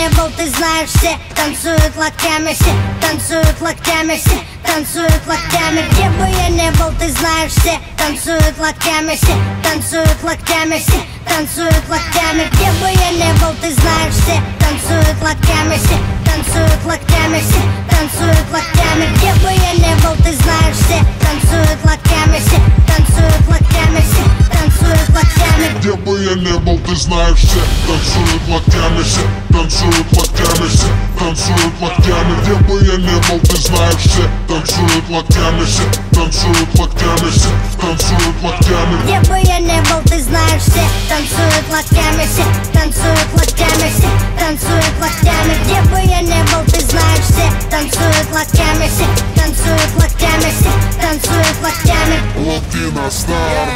не был, ты знаешь, все танцуют локтями, все танцуют локтями, все танцуют локтями. Где бы я не был, ты знаешь, все танцуют локтями, все танцуют локтями, все танцуют локтями. Где бы я не был, ты знаешь, все танцуют локтями, все танцуют локтями, все танцуют локтями. Где бы я не был, ты знаешь, все танцуют локтями, все танцуют локтями, все танцуют локтями. Где бы я не был, ты знаешь, все танцуют локтями, все танцуют локтями, все танцуют локтями. Где бы я не был, ты знаешь, все танцуют локтями, все танцуют локтями, все танцуют локтями. Где бы я не был, ты знаешь, все танцуют локтями, все танцуют локтями, все танцуют локтями. Где бы я не был, ты знаешь, все танцуют локтями, все танцуют локтями, все танцуют локтями. Локти на старт.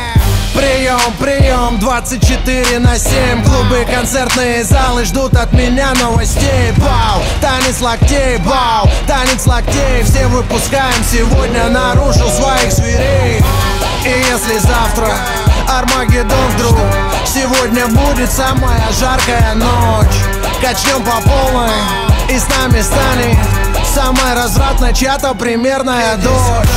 Прием, прием, 24/7. Клубы, концертные залы ждут от меня новостей. Бау, танец локтей, бау, танец локтей. Все выпускаем сегодня наружу своих зверей. И если завтра Армагеддон вдруг, сегодня будет самая жаркая ночь. Качнем по полной, и с нами станет самая развратная чья-то примерная дочь.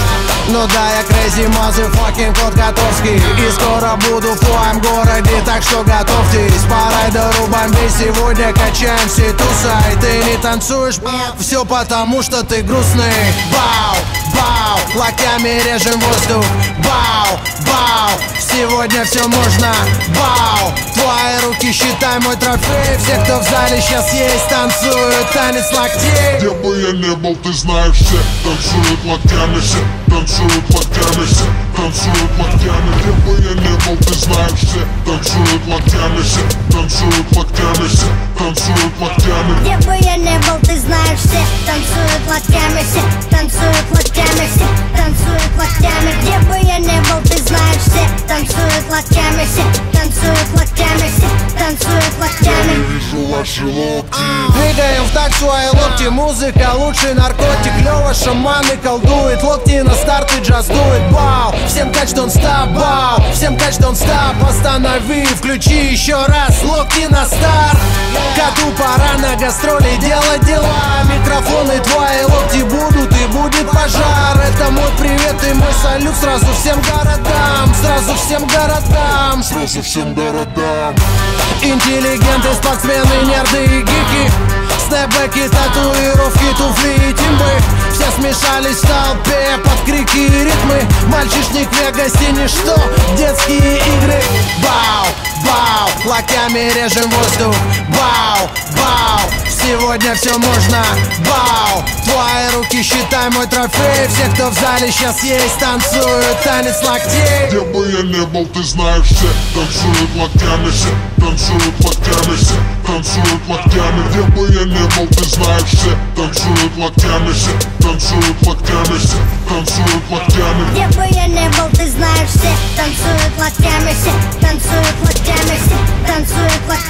Ну да, я crazy motherfucking кот Котовский, и скоро буду в твоем городе, так что готовьтесь. По райдеру бомбей сегодня качаем все туса. И ты не танцуешь, все потому что ты грустный. Бау, бау, локтями режем воздух. Бау, бау, сегодня все можно. Бау, твои руки считай мой трофей. Все, кто в зале сейчас есть, танцуют танец локтей. Где бы я не был, ты знаешь, все танцуют локтями, все танцуют локтями, все танцуют локтями. Где бы я не был, ты знаешь, все танцуют локтями, все танцуют локтями, все танцуют локтями. Где бы я не был, ты знаешь, все танцуют локтями, все танцуют локтями, все танцуют локтями. Где бы я не был, ты знаешь, все танцуют локтями, все танцуют локтями, все танцуют локтями. Вижу ваши локти. Двигаем в такт свои локти, музыка лучший наркотик. Лёва шаманы колдует, локти на старт и джаз дует. Бау, всем кач don't stop, бау, всем кач don't stop. Останови, включи еще раз, локти на старт. Коту пора на гастроли делать дела. Микрофоны твои локти будут и будет пожар. Это мой привет и мой салют сразу всем городам. Сразу всем городам. Сразу всем городам. Интеллигенты, спортсмены, нерды и гики. Снэпбэки, татуировки, туфли и тимбы. Все смешались в толпе под крики и ритмы. Мальчишник в Вегасе ничто, детские игры. Бау, бау, локтями режем воздух. Бау, бау, сегодня все можно. Бау, твои руки считай мой трофей. Все, кто в зале сейчас есть, танцуют танец локтей. Где бы я не был, ты знаешь, все танцуют локтями, все танцуют локтями, все танцуют локтями. Где бы я не был, ты знаешь, все танцуют локтями, все танцуют локтями, все танцуют локтями. Где бы я не был, ты знаешь, все танцуют локтями, все танцуют локтями, все танцуют локтями.